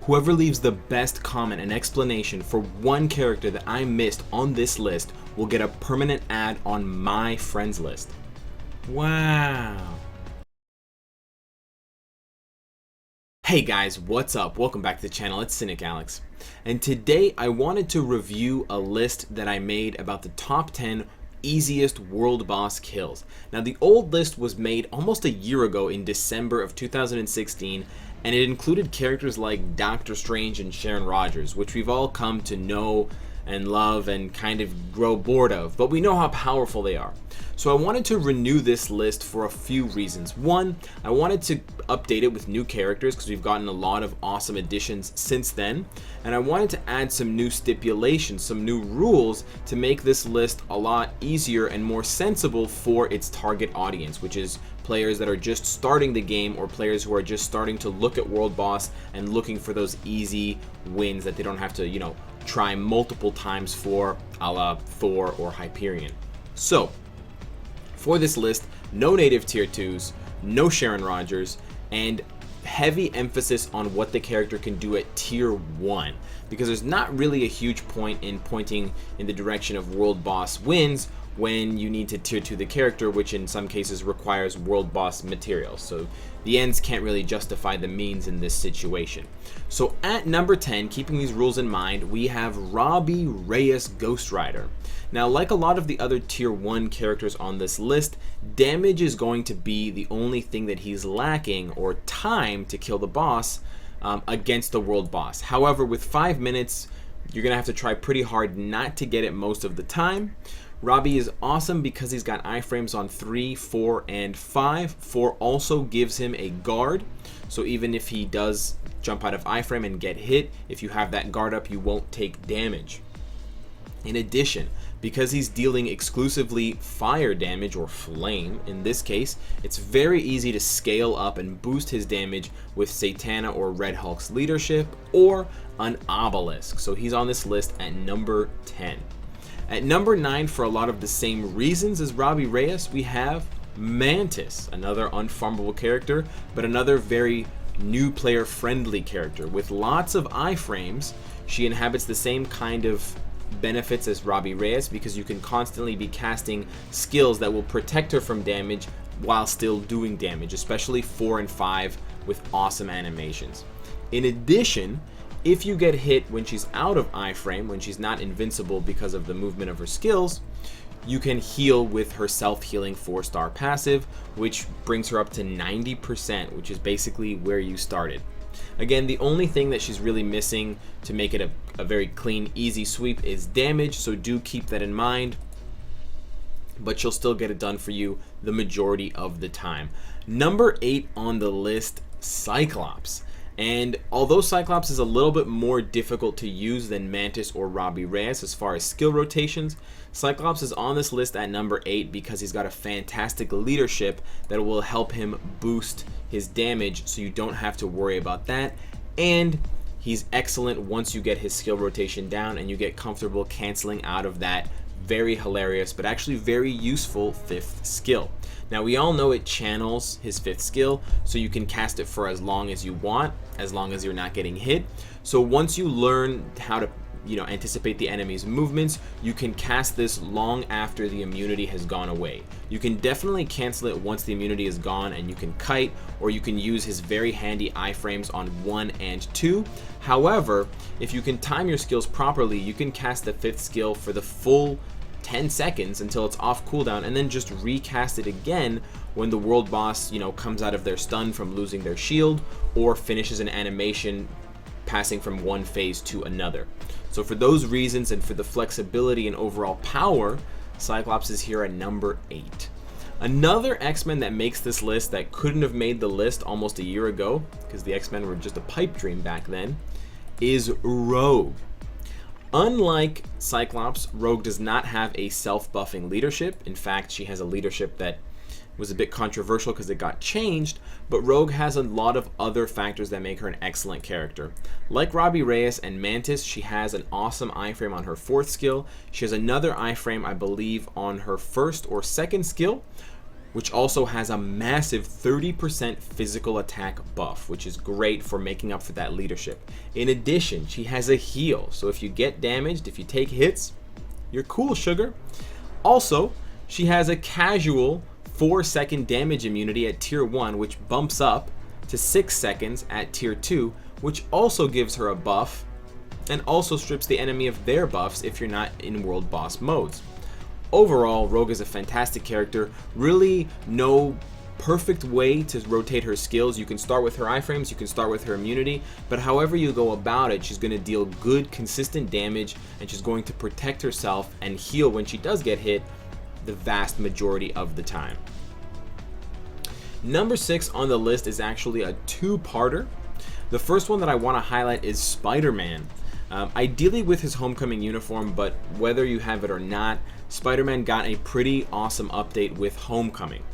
Whoever leaves the best comment and explanation for one character that I missed on this list will get a permanent ad on my friends list. Wow. Hey guys, what's up? Welcome back to the channel. It's Cynicalex. And today I wanted to review a list that I made about the top 10 easiest world boss kills. Now the old list was made almost a year ago in December of 2016, and it included characters like Doctor Strange and Sharon Rogers, which we've all come to know and love and kind of grow bored of, but we know how powerful they are. So I wanted to renew this list for a few reasons. One, I wanted to update it with new characters because we've gotten a lot of awesome additions since then, and I wanted to add some new stipulations, some new rules to make this list a lot easier and more sensible for its target audience, which is players that are just starting the game or players who are just starting to look at World Boss and looking for those easy wins that they don't have to, try multiple times for, a la Thor or Hyperion. So, for this list, no native tier 2s, no Sharon Rogers, and heavy emphasis on what the character can do at tier 1, because there's not really a huge point in pointing in the direction of World Boss wins when you need to tier 2 the character, which in some cases requires World Boss materials. So the ends can't really justify the means in this situation. So at number 10, keeping these rules in mind, we have Robbie Reyes Ghost Rider. Now, like a lot of the other tier 1 characters on this list, damage is going to be the only thing that he's lacking, or time to kill the boss against the world boss. However, with 5 minutes, you're gonna have to try pretty hard not to get it most of the time. Robbie is awesome because he's got iframes on 3, 4, and 5. 4 also gives him a guard, so even if he does jump out of iframe and get hit, if you have that guard up, you won't take damage. In addition, because he's dealing exclusively fire damage, or flame in this case, it's very easy to scale up and boost his damage with Satana or Red Hulk's leadership, or an obelisk. So he's on this list at number 10. At number 9, for a lot of the same reasons as Robbie Reyes, we have Mantis, another unfarmable character, but another very new player friendly character. With lots of iframes, she inhabits the same kind of benefits as Robbie Reyes because you can constantly be casting skills that will protect her from damage while still doing damage, especially 4 and 5 with awesome animations. In addition, if you get hit when she's out of iframe, when she's not invincible because of the movement of her skills, you can heal with her self-healing 4-star passive, which brings her up to 90%, which is basically where you started. Again, the only thing that she's really missing to make it a very clean, easy sweep is damage, so do keep that in mind, but she'll still get it done for you the majority of the time. Number 8 on the list, Cyclops. And although Cyclops is a little bit more difficult to use than Mantis or Robbie Reyes as far as skill rotations, Cyclops is on this list at number 8 because he's got a fantastic leadership that will help him boost his damage, so you don't have to worry about that. And he's excellent once you get his skill rotation down and you get comfortable canceling out of that very hilarious but actually very useful 5th skill. Now we all know it channels his 5th skill, so you can cast it for as long as you want, as long as you're not getting hit. So once you learn how to anticipate the enemy's movements, you can cast this long after the immunity has gone away. You can definitely cancel it once the immunity is gone and you can kite, or you can use his very handy iframes on 1 and 2. However, if you can time your skills properly, you can cast the 5th skill for the full 10 seconds until it's off cooldown, and then just recast it again when the world boss comes out of their stun from losing their shield, or finishes an animation passing from one phase to another. So for those reasons and for the flexibility and overall power, Cyclops is here at number 8. Another X-Men that makes this list that couldn't have made the list almost a year ago, because the X-Men were just a pipe dream back then, is Rogue. Unlike Cyclops, Rogue does not have a self-buffing leadership. In fact, she has a leadership that was a bit controversial because it got changed, but Rogue has a lot of other factors that make her an excellent character. Like Robbie Reyes and Mantis, she has an awesome iframe on her 4th skill. She has another iframe, I believe, on her 1st or 2nd skill. which also has a massive 30% physical attack buff, which is great for making up for that leadership. In addition, she has a heal, so if you get damaged, if you take hits, you're cool, sugar. Also, she has a casual 4-second damage immunity at tier 1, which bumps up to 6 seconds at tier 2, which also gives her a buff and also strips the enemy of their buffs if you're not in world boss modes. Overall, Rogue is a fantastic character. Really no perfect way to rotate her skills. You can start with her iframes, you can start with her immunity, but however you go about it, she's going to deal good, consistent damage, and she's going to protect herself and heal when she does get hit the vast majority of the time. Number 6 on the list is actually a two-parter. The first one that I want to highlight is Spider-Man. Ideally with his Homecoming uniform, but whether you have it or not, Spider-Man got a pretty awesome update with Homecoming.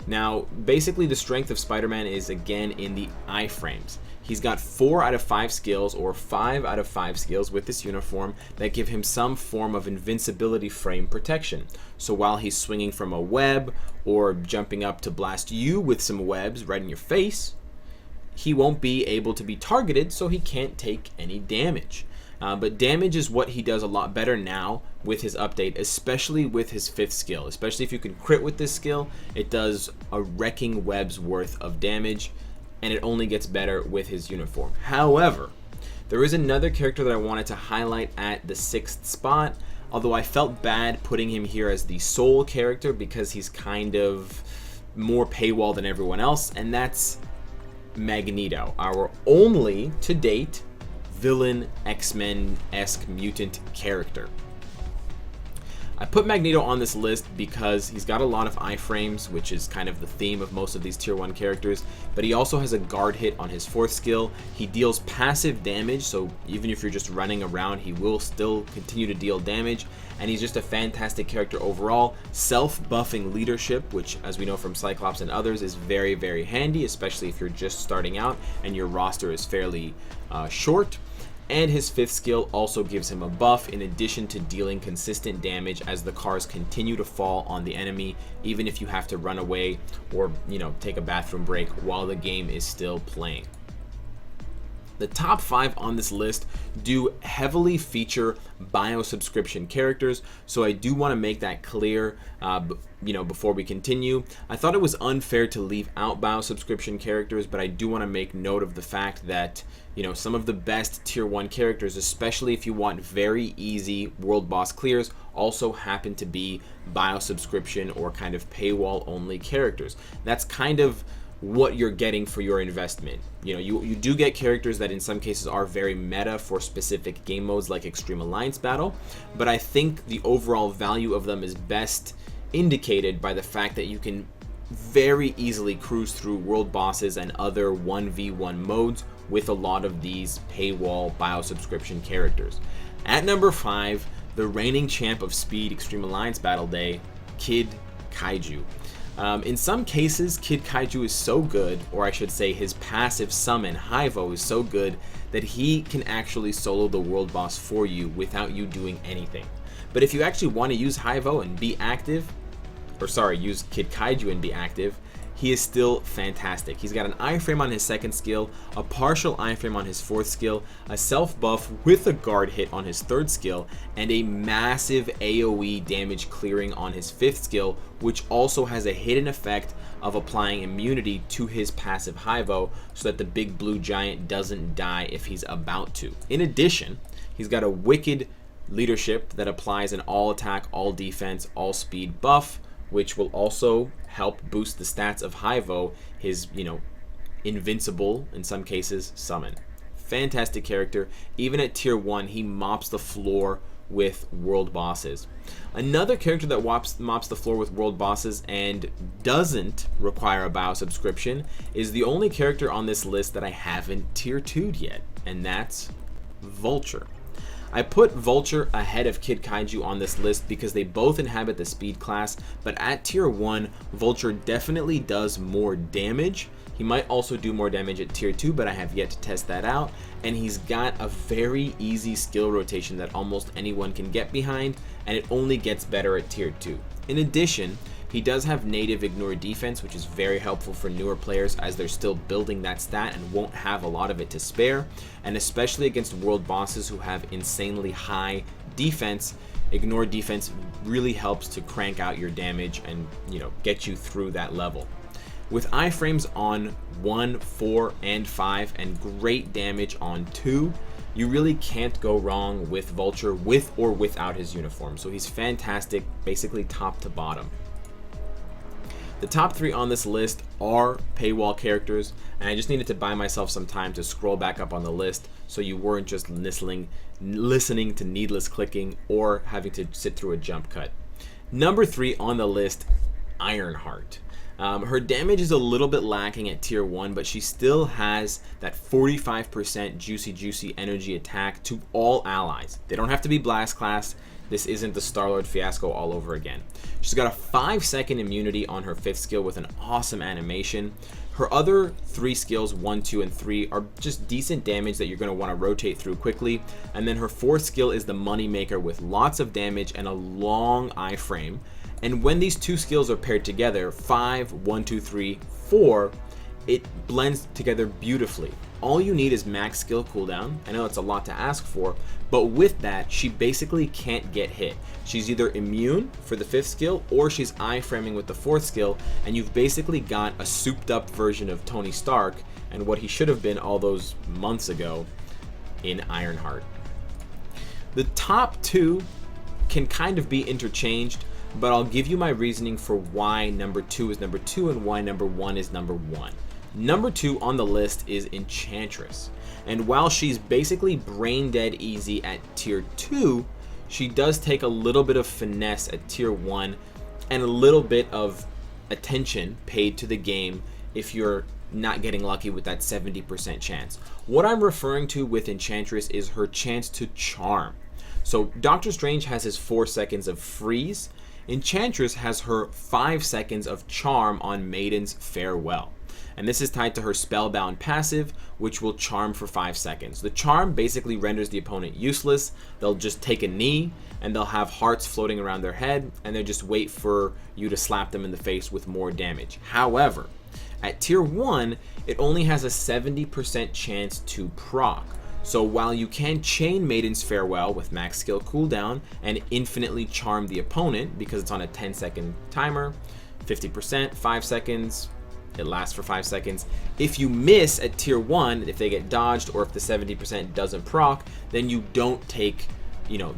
Now, basically the strength of Spider-Man is again in the iframes. He's got 4 out of 5 skills, or 5 out of 5 skills with this uniform that give him some form of invincibility frame protection. So while he's swinging from a web or jumping up to blast you with some webs right in your face, he won't be able to be targeted, so he can't take any damage. But damage is what he does a lot better now with his update, especially with his 5th skill. Especially if you can crit with this skill, it does a wrecking web's worth of damage, and it only gets better with his uniform. However, there is another character that I wanted to highlight at the 6th spot, although I felt bad putting him here as the sole character because he's kind of more paywall than everyone else, and that's Magneto, our only, to date, villain X-Men-esque mutant character. I put Magneto on this list because he's got a lot of iframes, which is kind of the theme of most of these tier 1 characters, but he also has a guard hit on his 4th skill. He deals passive damage, so even if you're just running around, he will still continue to deal damage, and he's just a fantastic character overall. Self-buffing leadership, which as we know from Cyclops and others is very, very handy, especially if you're just starting out and your roster is fairly short. And his 5th skill also gives him a buff in addition to dealing consistent damage as the cars continue to fall on the enemy, even if you have to run away or, take a bathroom break while the game is still playing. The top 5 on this list do heavily feature bio subscription characters, so I do want to make that clear before we continue. I thought it was unfair to leave out bio subscription characters, but I do want to make note of the fact that some of the best tier 1 characters, especially if you want very easy world boss clears, also happen to be bio subscription or kind of paywall only characters. That's kind of what you're getting for your investment. You do get characters that in some cases are very meta for specific game modes like Extreme Alliance Battle, but I think the overall value of them is best indicated by the fact that you can very easily cruise through world bosses and other 1v1 modes with a lot of these paywall bio subscription characters. At number 5, the reigning champ of Speed Extreme Alliance Battle Day, Kid Kaiju. In some cases, Kid Kaiju is so good, or I should say his passive summon, Hyvo, is so good that he can actually solo the world boss for you without you doing anything. But if you actually want to use Hyvo and be active, use Kid Kaiju and be active, he is still fantastic. He's got an iframe on his 2nd skill, a partial iframe on his 4th skill, a self buff with a guard hit on his 3rd skill, and a massive AoE damage clearing on his 5th skill, which also has a hidden effect of applying immunity to his passive Hyvo so that the big blue giant doesn't die if he's about to. In addition, he's got a wicked leadership that applies an all attack, all defense, all speed buff, which will also help boost the stats of Hyvo, his, invincible, in some cases, summon. Fantastic character. Even at tier 1, he mops the floor with world bosses. Another character that mops the floor with world bosses and doesn't require a bio subscription is the only character on this list that I haven't tier 2'd yet, and that's Vulture. I put Vulture ahead of Kid Kaiju on this list because they both inhabit the speed class, but at tier 1, Vulture definitely does more damage. He might also do more damage at tier 2, but I have yet to test that out, and he's got a very easy skill rotation that almost anyone can get behind, and it only gets better at tier 2. In addition, He does have native ignore defense, which is very helpful for newer players as they're still building that stat and won't have a lot of it to spare. And especially against world bosses who have insanely high defense, ignore defense really helps to crank out your damage and, get you through that level. With iframes on 1, 4, and 5 and great damage on 2, you really can't go wrong with Vulture with or without his uniform. So he's fantastic, basically top to bottom. The top 3 on this list are paywall characters, and I just needed to buy myself some time to scroll back up on the list so you weren't just listening to needless clicking or having to sit through a jump cut. Number 3 on the list, Ironheart. Her damage is a little bit lacking at tier 1, but she still has that 45% juicy energy attack to all allies. They don't have to be blast class. This isn't the Star-Lord fiasco all over again. She's got a 5-second immunity on her 5th skill with an awesome animation. Her other 3 skills, 1, 2, and 3, are just decent damage that you're going to want to rotate through quickly. And then her 4th skill is the Money Maker with lots of damage and a long iframe. And when these 2 skills are paired together, 5, 1, 2, 3, 4, it blends together beautifully. All you need is max skill cooldown. I know it's a lot to ask for, but with that, she basically can't get hit. She's either immune for the 5th skill or she's iframing with the 4th skill, and you've basically got a souped up version of Tony Stark and what he should have been all those months ago in Ironheart. The top 2 can kind of be interchanged, but I'll give you my reasoning for why number 2 is number 2 and why number 1 is number 1. Number 2 on the list is Enchantress, and while she's basically brain dead easy at tier 2, she does take a little bit of finesse at tier 1 and a little bit of attention paid to the game if you're not getting lucky with that 70% chance. What I'm referring to with Enchantress is her chance to charm. So Doctor Strange has his 4 seconds of freeze. Enchantress has her 5 seconds of charm on Maiden's Farewell. And this is tied to her Spellbound passive, which will charm for 5 seconds. The charm basically renders the opponent useless. They'll just take a knee, and they'll have hearts floating around their head, and they'll just wait for you to slap them in the face with more damage. However, at tier 1, it only has a 70% chance to proc. So while you can chain Maiden's Farewell with max skill cooldown and infinitely charm the opponent because it's on a 10-second timer, 50%, 5 seconds, it lasts for 5 seconds. If you miss at tier 1, if they get dodged or if the 70% doesn't proc, then you don't take,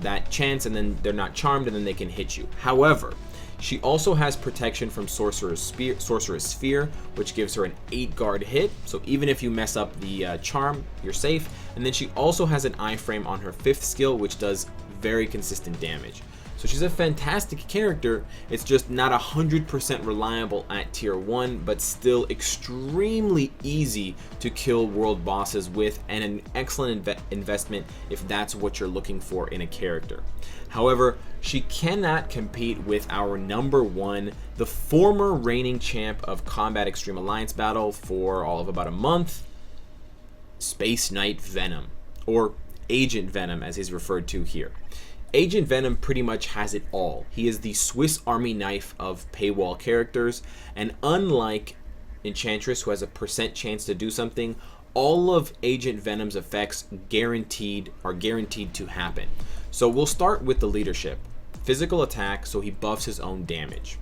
that chance, and then they're not charmed and then they can hit you. However, she also has protection from Sorcerer's Sphere, which gives her an 8 guard hit. So even if you mess up the charm, you're safe. And then she also has an iframe on her 5th skill, which does very consistent damage. So she's a fantastic character. It's just not 100% reliable at tier 1, but still extremely easy to kill world bosses with, and an excellent investment if that's what you're looking for in a character. However, she cannot compete with our number 1, the former reigning champ of Combat Extreme Alliance Battle for all of about a month, Space Knight Venom, or Agent Venom as he's referred to here. Agent Venom pretty much has it all. He is the Swiss Army knife of paywall characters, and unlike Enchantress, who has a % chance to do something, all of Agent Venom's effects are guaranteed to happen. So we'll start with the leadership. Physical attack, so he buffs his own damage.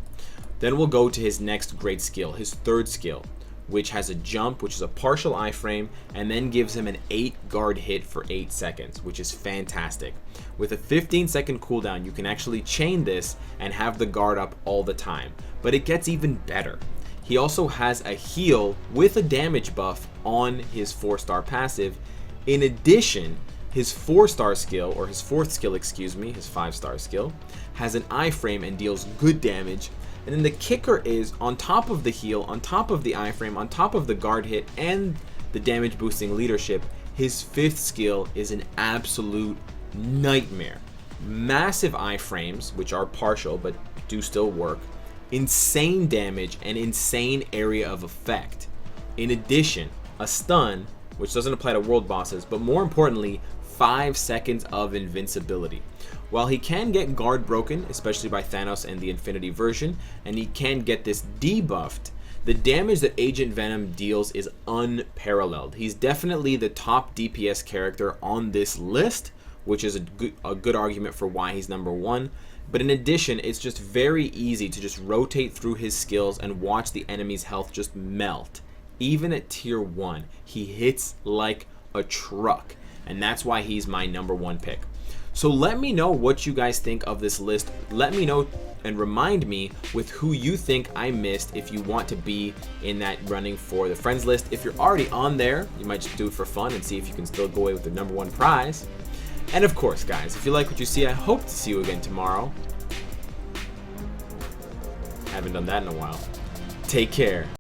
Then we'll go to his next great skill, his 3rd skill, which has a jump, which is a partial iframe, and then gives him an 8 guard hit for 8 seconds, which is fantastic. With a 15-second cooldown, you can actually chain this and have the guard up all the time, but it gets even better. He also has a heal with a damage buff on his 4-star passive. In addition, his 4-star skill, or his 4th skill, his 5-star skill, has an iframe and deals good damage. And then the kicker is, on top of the heal, on top of the iframe, on top of the guard hit and the damage boosting leadership, his 5th skill is an absolute nightmare. Massive iframes, which are partial but do still work, insane damage, and insane area of effect. In addition, a stun, which doesn't apply to world bosses, but more importantly, 5 seconds of invincibility. While he can get guard broken, especially by Thanos and the Infinity version, and he can get this debuffed, the damage that Agent Venom deals is unparalleled. He's definitely the top DPS character on this list, which is a good argument for why he's number 1. But in addition, it's just very easy to just rotate through his skills and watch the enemy's health just melt. Even at tier 1, he hits like a truck, and that's why he's my number 1 pick. So let me know what you guys think of this list. Let me know and remind me with who you think I missed if you want to be in that running for the friends list. If you're already on there, you might just do it for fun and see if you can still go away with the number 1 prize. And of course, guys, if you like what you see, I hope to see you again tomorrow. Haven't done that in a while. Take care.